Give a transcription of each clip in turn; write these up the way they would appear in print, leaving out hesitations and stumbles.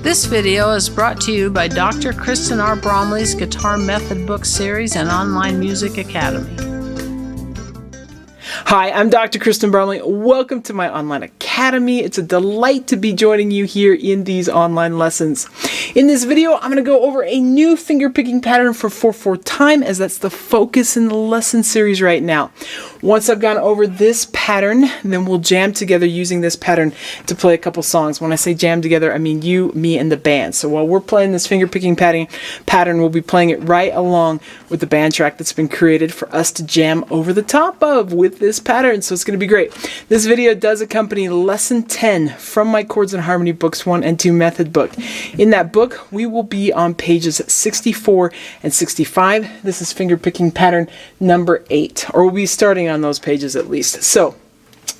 This video is brought to you by Dr. Kristen R. Bromley's Guitar Method Book Series and Online Music Academy. Hi, I'm Dr. Kristen Bromley. Welcome to my online academy. It's a delight to be joining you here in these online lessons. In this video, I'm going to go over a new finger picking pattern for 4/4 time, as that's the focus in the lesson series right now. Once I've gone over this pattern, then we'll jam together using this pattern to play a couple songs. When I say jam together, I mean you, me, and the band. So while we're playing this finger picking pattern, we'll be playing it right along with the band track that's been created for us to jam over the top of with this pattern. So it's going to be great. This video does accompany lesson 10 from my Chords and Harmony Books 1 and 2 method book. In that book, we will be on pages 64 and 65. This is finger picking pattern number 8, or we'll be starting on those pages at least. So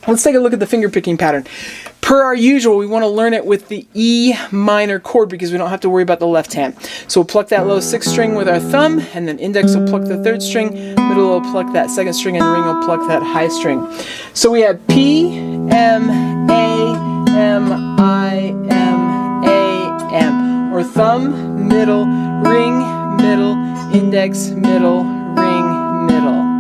let's take a look at the finger picking pattern. Per our usual, we want to learn it with the E minor chord because we don't have to worry about the left hand. So we'll pluck that low 6th string with our thumb, and then index will pluck the 3rd string, middle will pluck that 2nd string, and ring will pluck that high string. So we have P, M, A, M, I, M, A, M. Or thumb, middle, ring, middle, index, middle, ring, middle.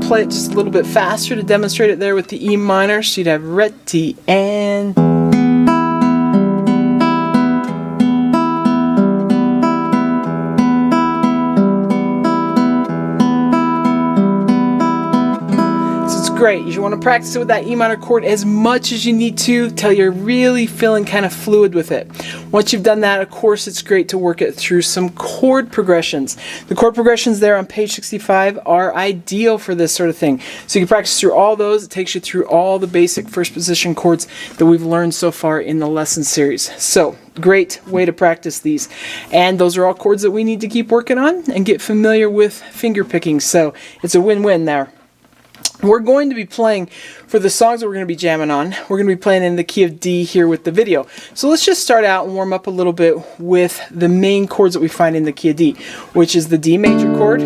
Play it just a little bit faster to demonstrate it there with the E minor. So you'd have ready and great. You want to practice it with that E minor chord as much as you need to till you're really feeling kind of fluid with it. Once you've done that, of course, it's great to work it through some chord progressions. The chord progressions there on page 65 are ideal for this sort of thing. So you can practice through all those. It takes you through all the basic first position chords that we've learned so far in the lesson series. So great way to practice these. And those are all chords that we need to keep working on and get familiar with finger picking. So it's a win-win there. We're going to be playing, for the songs that we're going to be jamming on, we're going to be playing in the key of D here with the video. So let's just start out and warm up a little bit with the main chords that we find in the key of D, which is the D major chord,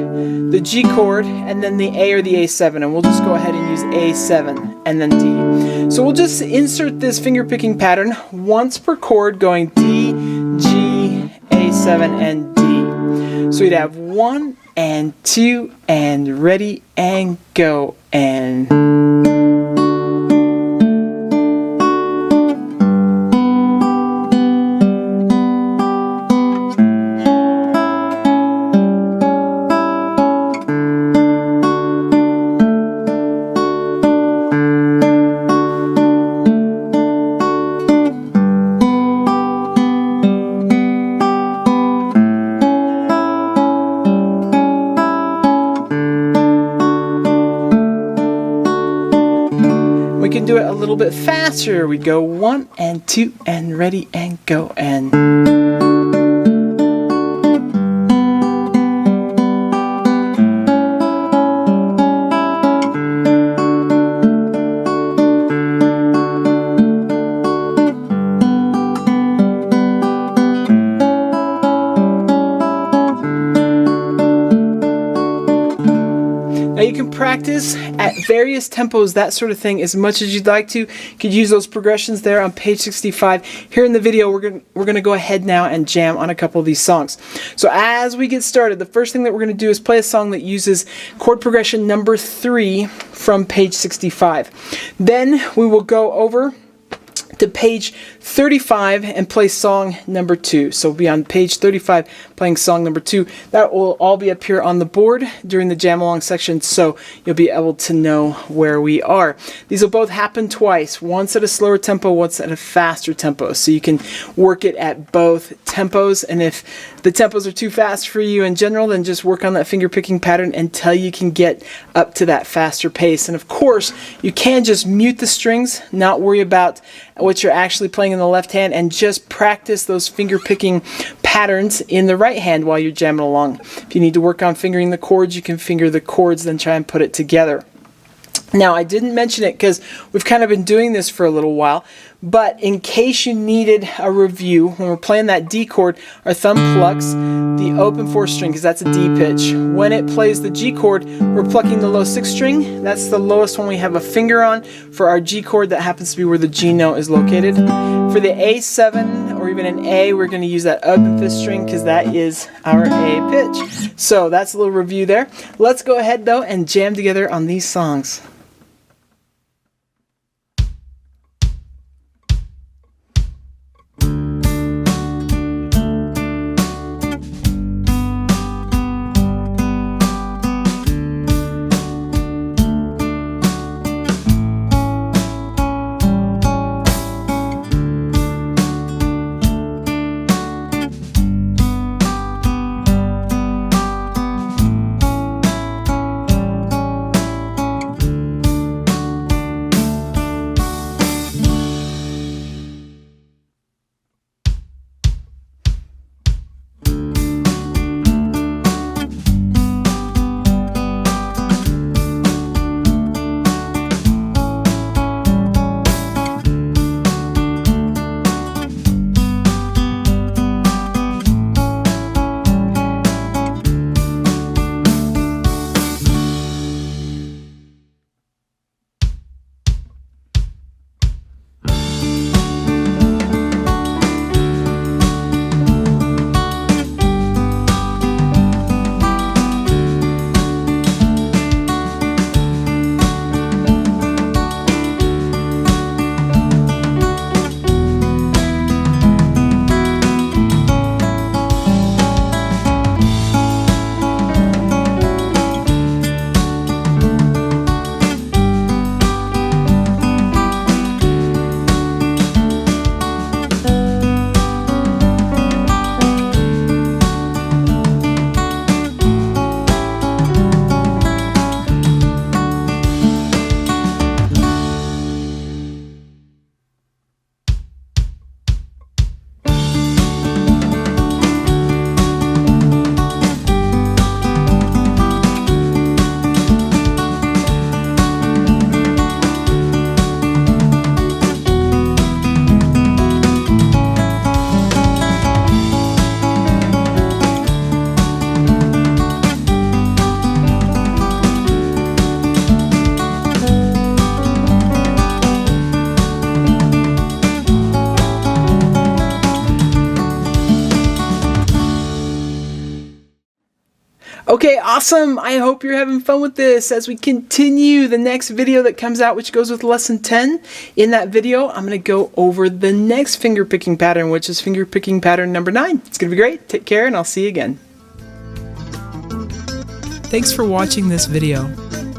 the G chord, and then the A or the A7. And we'll just go ahead and use A7 and then D. So we'll just insert this finger picking pattern once per chord, going D, G, A7, and D. So we'd have 1 and 2 and ready and go and do it a little bit faster. We go 1 and 2 and ready and go and you can practice at various tempos, that sort of thing, as much as you'd like to. You could use those progressions there on page 65. Here in the video, we're going to go ahead now and jam on a couple of these songs. So as we get started, the first thing that we're going to do is play a song that uses chord progression number 3 from page 65. Then we will go over to page 35 and play song number 2. So we'll be on page 35 playing song number 2. That will all be up here on the board during the jam along section, so you'll be able to know where we are. These will both happen twice, once at a slower tempo, once at a faster tempo. So you can work it at both tempos, and if the tempos are too fast for you in general, then just work on that finger picking pattern until you can get up to that faster pace. And of course, you can just mute the strings, not worry about what you're actually playing in the left hand, and just practice those finger picking patterns in the right hand while you're jamming along. If you need to work on fingering the chords, you can finger the chords, then try and put it together. Now, I didn't mention it because we've kind of been doing this for a little while, but in case you needed a review, when we're playing that D chord, our thumb plucks the open 4th string because that's a D pitch. When it plays the G chord, we're plucking the low 6th string. That's the lowest one we have a finger on. For our G chord, that happens to be where the G note is located. For the A7 or even an A, we're going to use that open 5th string because that is our A pitch. So that's a little review there. Let's go ahead though and jam together on these songs. Okay, awesome. I hope you're having fun with this as we continue the next video that comes out, which goes with lesson 10. In that video, I'm going to go over the next finger picking pattern, which is finger picking pattern number 9. It's going to be great. Take care, and I'll see you again. Thanks for watching this video.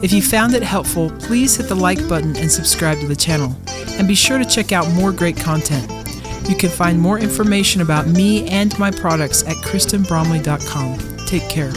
If you found it helpful, please hit the like button and subscribe to the channel. And be sure to check out more great content. You can find more information about me and my products at KristenBromley.com. Take care.